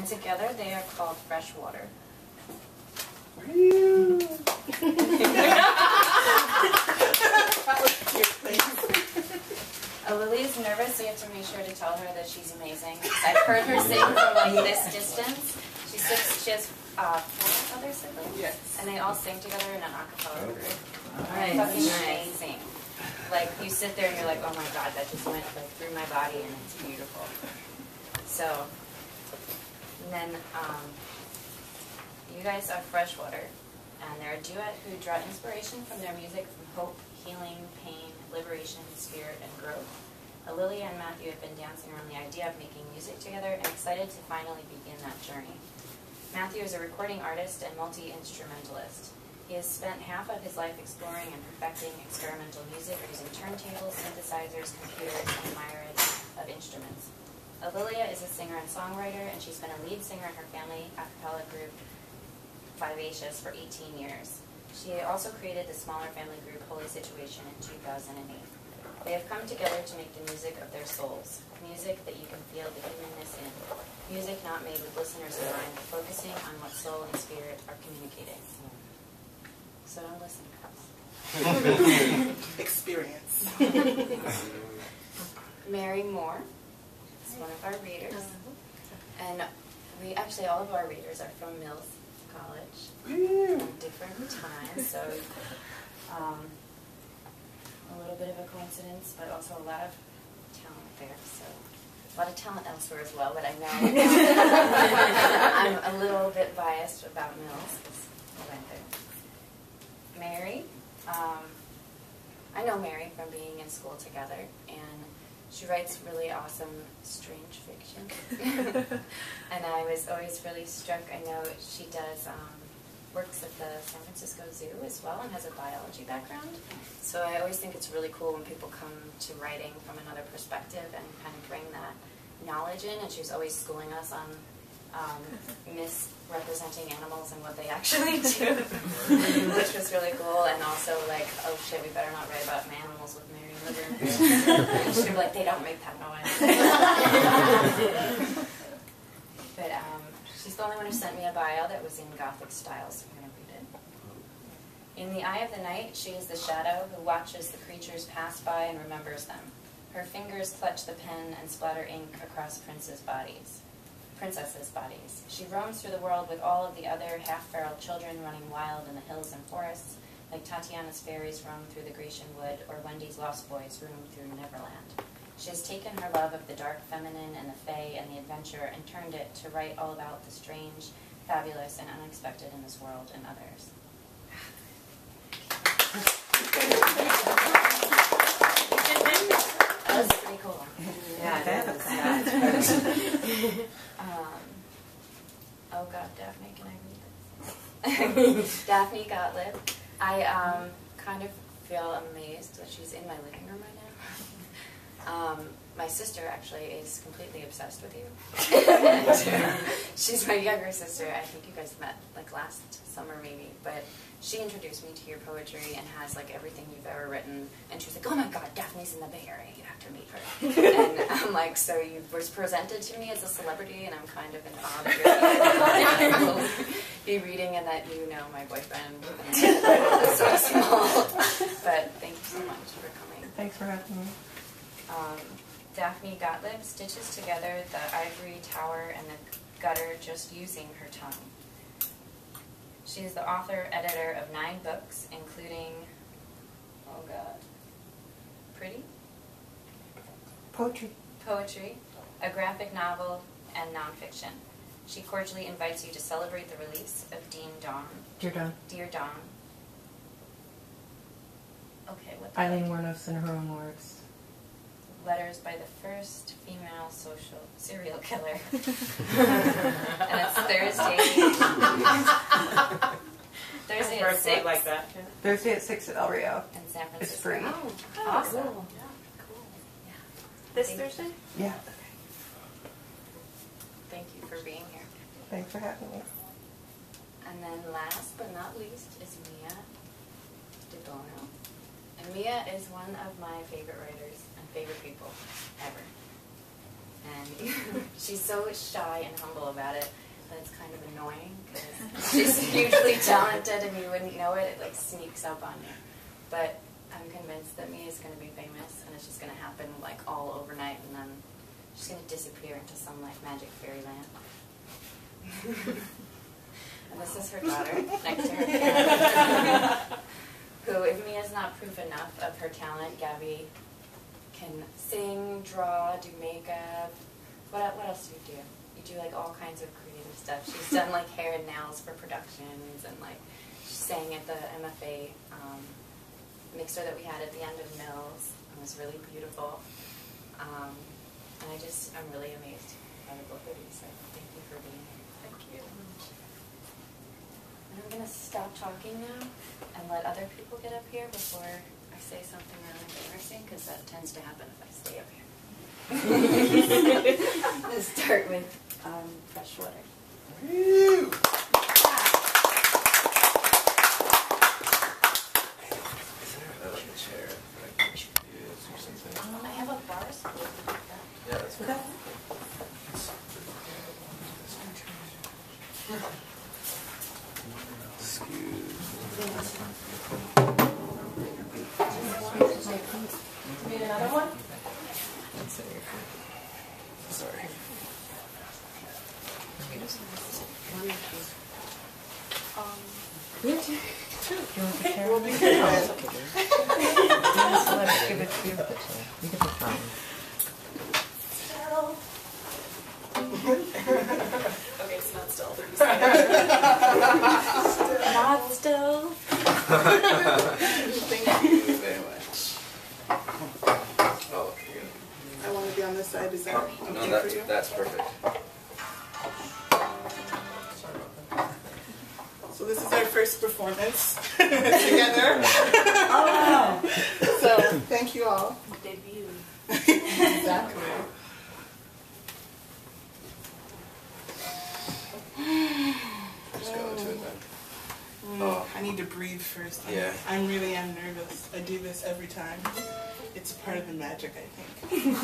And together they are called Freshwater. Lily is nervous, so you have to make sure to tell her that she's amazing. I've heard her sing from like this distance. She has 4 other siblings, yes, and they all sing together in an a cappella group. Fucking amazing. Like you sit there and you're like, oh my god, that just went like through my body, and it's beautiful. So, and then you guys are Freshwater, and they're a duet who draw inspiration from their music from hope, healing, pain, liberation, spirit, and growth. Lily and Matthew have been dancing around the idea of making music together and excited to finally begin that journey. Matthew is a recording artist and multi-instrumentalist. He has spent half of his life exploring and perfecting experimental music using turntables, synthesizers, computers, and a myriad of instruments. Lilia is a singer and songwriter, and she's been a lead singer in her family a cappella group VID00002 for 18 years. She also created the smaller family group Holy Situation in 2008. They have come together to make the music of their souls, music that you can feel the humanness in, music not made with listeners in mind, but focusing on what soul and spirit are communicating. So don't listen, girls. Experience. Mary Moore is one of our readers, and we actually all of our readers are from Mills College at different times, so a little bit of a coincidence, but also a lot of talent there, so a lot of talent elsewhere as well, but I know I'm a little bit biased about Mills because I went there. Mary, I know Mary from being in school together, and she writes really awesome, strange fiction. And I was always really struck. I know she does works at the San Francisco Zoo as well and has a biology background. So I always think it's really cool when people come to writing from another perspective and kind of bring that knowledge in. And she was always schooling us on misrepresenting animals and what they actually do, which was really cool. And also like, oh shit, we better not write about animals with Mary in the room. She'd be like, they don't make that noise. But she's the only one who sent me a bio that was in Gothic style, so I'm going to read it. In the eye of the night, she is the shadow who watches the creatures pass by and remembers them. Her fingers clutch the pen and splatter ink across princesses' bodies. She roams through the world with all of the other half-feral children running wild in the hills and forests, like Tatiana's fairies roam through the Grecian wood or Wendy's lost boys roam through Neverland. She has taken her love of the dark feminine and the fae and the adventure and turned it to write all about the strange, fabulous, and unexpected in this world and others. That was pretty cool. Yeah, that was oh God, Daphne, can I read this? Daphne Gottlieb. I kind of feel amazed that she's in my living room right now. My sister actually is completely obsessed with you. She's my younger sister. I think you guys met like last summer maybe, but she introduced me to your poetry and has like everything you've ever written, and she was like, oh my God, Daphne's in the Bay Area, you have to meet her. And I'm like, so you were presented to me as a celebrity, and I'm kind of in awe that you're be reading and that you know my boyfriend. It's so small. But thank you so much for coming. Thanks for having me. Daphne Gottlieb stitches together the ivory tower and the gutter just using her tongue. She is the author-editor of 9 books, including, oh God, Pretty? Poetry, a graphic novel, and nonfiction. She cordially invites you to celebrate the release of Dear Dawn. Okay, what the Eileen Wuornos in her own words. Letters by the first female serial killer. And it's Thursday. Thursday at 6. Like that. Yeah. Thursday at 6 at El Rio. In San Francisco. It's free. Oh, awesome. Cool. Yeah, cool. Yeah. This Thursday? Yeah. Thank you for being here. Thanks for having me. And then last but not least is Mia DeBono. And Mia is one of my favorite writers and favorite people ever. And she's so shy and humble about it that it's kind of annoying because she's hugely talented and you wouldn't know it. It like sneaks up on you. But I'm convinced that Mia's going to be famous and it's just going to happen like all overnight and then she's going to disappear into some like magic fairyland. And this is her daughter next to her piano, who, if Mia's not proof enough of her talent, Gabby can sing, draw, do makeup. What else do you do? You do like all kinds of creative stuff. She's done like hair and nails for productions, and like she sang at the MFA mixer that we had at the end of Mills. It was really beautiful. And I'm really amazed by the both of you. So thank you for being here. Thank you. And I'm going to stop talking now and let other people get up here before I say something really embarrassing, because that tends to happen if I stay up here. Let's start with fresh water. Woo! I have a bar stool. Yeah, that's Okay. Need another one? Sorry. You want the chair? We'll be good. Yes, let us give it to you. You get the phone. Okay, it's not still 30 seconds. Not still. Thank you very much. Oh, you're I want to be on this side. Is that gonna... okay No, for you? that's perfect. So this is our first performance together. Oh, wow. So thank you all. Debut. Exactly. Just go into it then. I need to breathe first. Yeah. I really am nervous. I do this every time. It's part of the magic, I think.